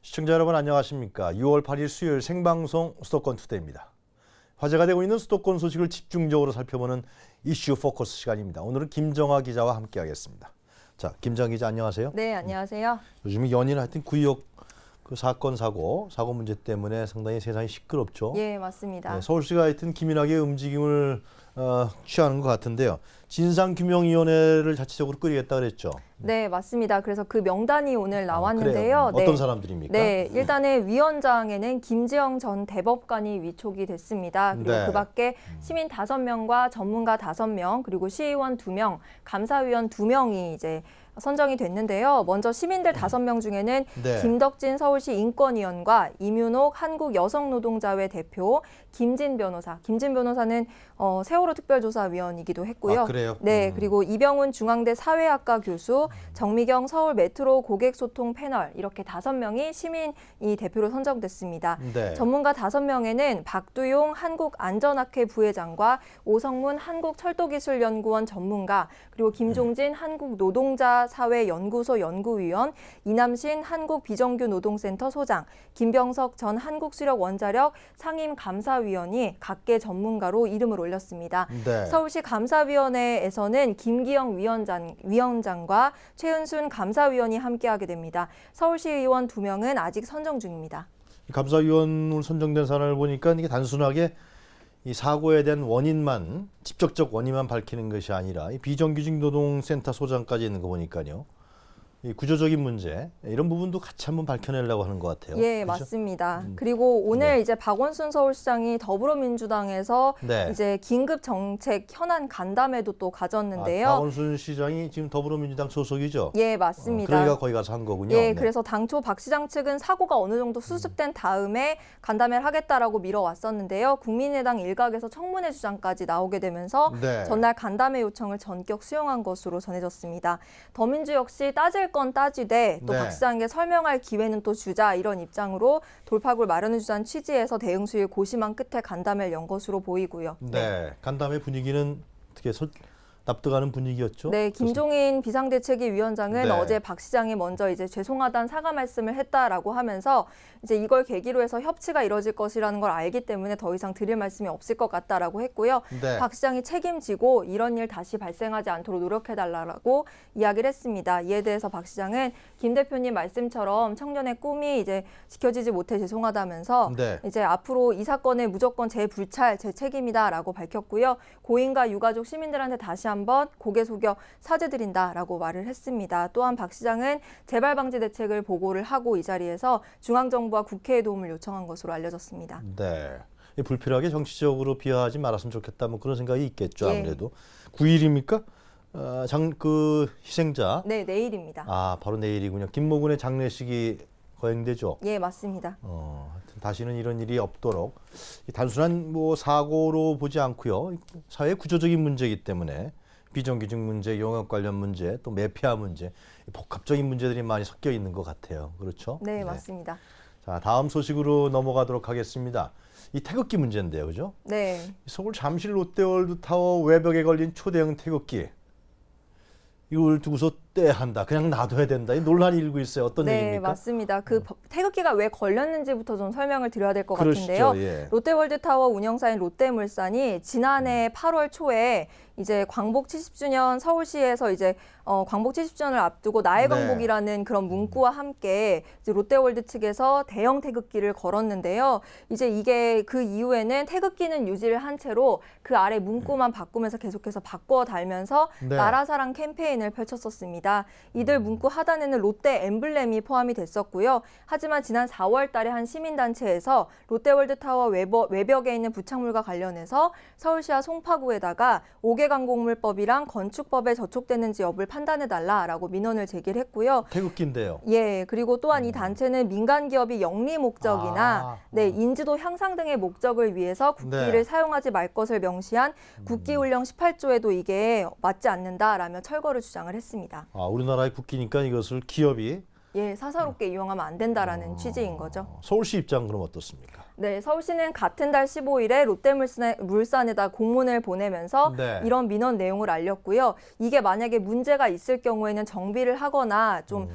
시청자 여러분 안녕하십니까. 6월 8일 수요일 생방송 수도권 투데이입니다. 화제가 되고 있는 수도권 소식을 집중적으로 살펴보는 이슈 포커스 시간입니다. 오늘은 김정아 기자와 함께하겠습니다. 자, 김정아 기자 안녕하세요. 네, 안녕하세요. 요즘 연일 하여튼 구의역 그 사건 사고 문제 때문에 상당히 세상이 시끄럽죠. 예, 맞습니다. 네, 서울시가 하여튼 기민하게 움직임을 취하는 것 같은데요. 진상규명위원회를 자체적으로 꾸리겠다 그랬죠. 네, 맞습니다. 그래서 그 명단이 오늘 나왔는데요. 어떤 사람들입니까? 네, 일단은 위원장에는 김지영 전 대법관이 위촉이 됐습니다. 그리고 네. 그 밖에 시민 5명과 전문가 5명, 그리고 시의원 2명, 감사위원 2명이 이제 선정이 됐는데요. 먼저 시민들 5명 중에는 네. 김덕진 서울시 인권위원과 이윤옥 한국여성노동자회 대표, 김진 변호사. 김진 변호사는 세월호 특별조사위원이기도 했고요. 아, 그래요? 네, 그리고 이병훈 중앙대 사회학과 교수, 정미경 서울 메트로 고객소통 패널 이렇게 5명이 시민이 대표로 선정됐습니다. 네. 전문가 5명에는 박두용 한국안전학회 부회장과 오성문 한국철도기술연구원 전문가, 그리고 김종진 한국노동자사회연구소 연구위원, 이남신 한국비정규노동센터 소장, 김병석 전 한국수력원자력 상임감사위원이 각계 전문가로 이름을 올렸습니다. 네. 서울시 감사위원회에서는 김기영 위원장과 최은순 감사위원이 함께하게 됩니다. 서울시 의원 2명은 아직 선정 중입니다. 감사위원으로 선정된 사람을 보니까 이게 단순하게 이 사고에 대한 원인만, 직접적 원인만 밝히는 것이 아니라 이 비정규직 노동센터 소장까지 있는 거 보니까요. 이 구조적인 문제 이런 부분도 같이 한번 밝혀내려고 하는 것 같아요. 예, 그렇죠? 맞습니다. 그리고 오늘 네. 이제 박원순 서울시장이 더불어민주당에서 네. 이제 긴급 정책 현안 간담회도 또 가졌는데요. 박원순 시장이 지금 더불어민주당 소속이죠? 예, 맞습니다. 그러니까 거기 가서 한 거군요. 예, 네. 그래서 당초 박 시장 측은 사고가 어느 정도 수습된 다음에 간담회를 하겠다라고 미뤄왔었는데요. 국민의당 일각에서 청문회 주장까지 나오게 되면서 네. 전날 간담회 요청을 전격 수용한 것으로 전해졌습니다. 더민주 역시 따질 건 따지되 또 네. 박 시장에게 설명할 기회는 또 주자 이런 입장으로 돌파구를 마련해 주자는 취지에서 대응 수위를 고심한 끝에 간담회를 연 것으로 보이고요. 네. 간담회 분위기는 어떻게 납득하는 분위기였죠? 네, 김종인 비상대책위 위원장은 네. 어제 박 시장이 먼저 이제 죄송하다는 사과 말씀을 했다라고 하면서 이제 이걸 계기로 해서 협치가 이뤄질 것이라는 걸 알기 때문에 더 이상 드릴 말씀이 없을 것 같다라고 했고요. 네. 박 시장이 책임지고 이런 일 다시 발생하지 않도록 노력해달라고 이야기를 했습니다. 이에 대해서 박 시장은 김 대표님 말씀처럼 청년의 꿈이 이제 지켜지지 못해 죄송하다면서 네. 이제 앞으로 이 사건에 무조건 제 불찰, 제 책임이다라고 밝혔고요. 고인과 유가족 시민들한테 다시 한번 고개 숙여 사죄드린다라고 말을 했습니다. 또한 박 시장은 재발 방지 대책을 보고를 하고 이 자리에서 중앙정부와 국회의 도움을 요청한 것으로 알려졌습니다. 네. 불필요하게 정치적으로 비하하지 말았으면 좋겠다. 뭐 그런 생각이 있겠죠. 예. 아무래도 9일입니까? 그 희생자. 네, 내일입니다. 바로 내일이군요. 김모군의 장례식이 거행되죠. 예, 맞습니다. 하여튼 다시는 이런 일이 없도록 단순한 뭐 사고로 보지 않고요. 사회 구조적인 문제이기 때문에 비정규직 문제, 용역 관련 문제, 또 매폐화 문제, 복합적인 문제들이 많이 섞여 있는 것 같아요. 그렇죠? 네, 맞습니다. 자, 다음 소식으로 넘어가도록 하겠습니다. 이 태극기 문제인데요, 그죠? 네. 서울 잠실 롯데월드타워 외벽에 걸린 초대형 태극기. 이걸 두고서 떼야 한다. 그냥 놔둬야 된다. 이 논란이 일고 있어요. 어떤 네, 얘기입니까? 맞습니다. 그 태극기가 왜 걸렸는지부터 좀 설명을 드려야 될 것 그러시죠. 같은데요. 예. 롯데월드타워 운영사인 롯데물산이 지난해 8월 초에 이제 광복 70주년 서울시에서 이제 광복 70주년을 앞두고 나의 네. 광복이라는 그런 문구와 함께 이제 롯데월드 측에서 대형 태극기를 걸었는데요. 이제 이게 그 이후에는 태극기는 유지를 한 채로 그 아래 문구만 바꾸면서 계속해서 바꿔 달면서 네. 나라사랑 캠페인을 펼쳤었습니다. 이들 문구 하단에는 롯데 엠블렘이 포함이 됐었고요. 하지만 지난 4월 달에 한 시민단체에서 롯데월드타워 외벽에 있는 부착물과 관련해서 서울시와 송파구에다가 5개 강공물법이랑 건축법에 저촉되는지 여부를 판단해달라라고 민원을 제기를 했고요. 태극기인데요. 예, 그리고 또한 이 단체는 민간 기업이 영리 목적이나 네, 인지도 향상 등의 목적을 위해서 국기를 네. 사용하지 말 것을 명시한 국기훈령 18조에도 이게 맞지 않는다라며 철거를 주장을 했습니다. 우리나라의 국기니까 이것을 기업이 예, 사사롭게 이용하면 안 된다라는 취지인 거죠. 서울시 입장 그럼 어떻습니까? 네, 서울시는 같은 달 15일에 롯데물산에다 공문을 보내면서 네. 이런 민원 내용을 알렸고요. 이게 만약에 문제가 있을 경우에는 정비를 하거나 좀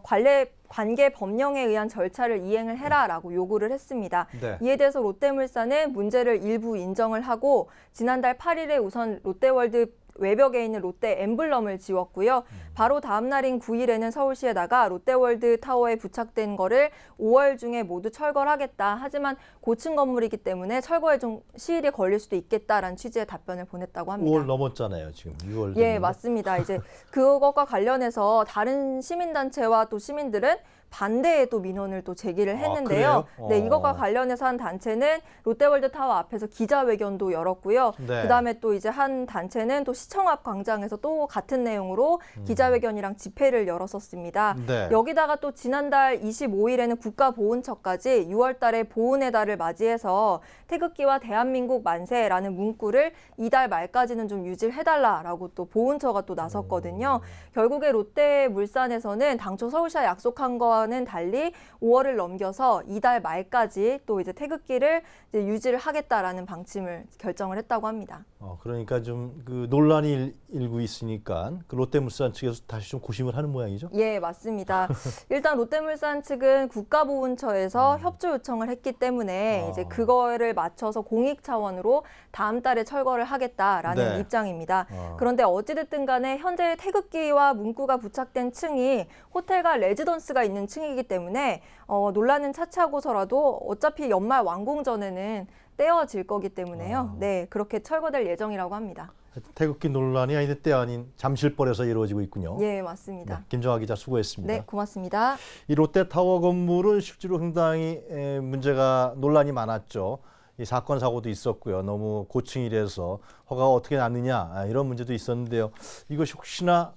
관례 관계 법령에 의한 절차를 이행을 해라라고 요구를 했습니다. 네. 이에 대해서 롯데물산은 문제를 일부 인정을 하고 지난달 8일에 우선 롯데월드 외벽에 있는 롯데 엠블럼을 지웠고요. 바로 다음 날인 9일에는 서울시에 나가 롯데월드 타워에 부착된 거를 5월 중에 모두 철거를 하겠다. 하지만 고층 건물이기 때문에 철거에 좀 시일이 걸릴 수도 있겠다라는 취지의 답변을 보냈다고 합니다. 5월 넘었잖아요. 지금 6월. 예, 맞습니다. 이제 그것과 관련해서 다른 시민단체와 또 시민들은 반대의 또 민원을 또 제기를 했는데요. 그래요? 네, 이것과 관련해서 한 단체는 롯데월드 타워 앞에서 기자회견도 열었고요. 네. 그다음에 또 이제 한 단체는 또 시청 앞 광장에서 또 같은 내용으로 기자회견이랑 집회를 열었었습니다. 네. 여기다가 또 지난달 25일에는 국가보훈처까지 6월 달에 보훈의 달을 맞이해서 태극기와 대한민국 만세라는 문구를 이달 말까지는 좀 유지를 해달라라고 또 보훈처가 또 나섰거든요. 결국에 롯데물산에서는 당초 서울시와 약속한 거와는 달리 5월을 넘겨서 이달 말까지 또 이제 태극기를 이제 유지를 하겠다라는 방침을 결정을 했다고 합니다. 그러니까 좀 그 논란이 일고 있으니까 그 롯데물산 측에서 다시 좀 고심을 하는 모양이죠. 예, 맞습니다. 일단 롯데물산 측은 국가보훈처에서 협조 요청을 했기 때문에 이제 그거를 맞춰서 공익 차원으로 다음 달에 철거를 하겠다라는 네. 입장입니다. 그런데 어찌됐든 간에 현재 태극기와 문구가 부착된 층이 호텔과 레지던스가 있는 층이기 때문에 논란은 차치하고서라도 어차피 연말 완공 전에는 떼어질 거기 때문에요. 네, 그렇게 철거될 예정이라고 합니다. 태극기 논란이 아닌데 때 아닌 잠실벌에서 이루어지고 있군요. 예, 맞습니다. 네, 김정아 기자 수고했습니다. 네, 고맙습니다. 이 롯데타워 건물은 실제로 상당히 문제가 논란이 많았죠. 이 사건 사고도 있었고요. 너무 고층이라서 허가가 어떻게 났느냐 이런 문제도 있었는데요. 이것이 혹시나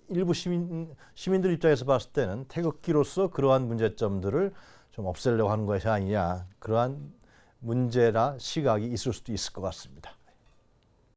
일부 시민들 입장에서 봤을 때는 태극기로서 그러한 문제점들을 좀 없애려고 하는 것이 아니냐 그러한 문제라 시각이 있을 수도 있을 것 같습니다.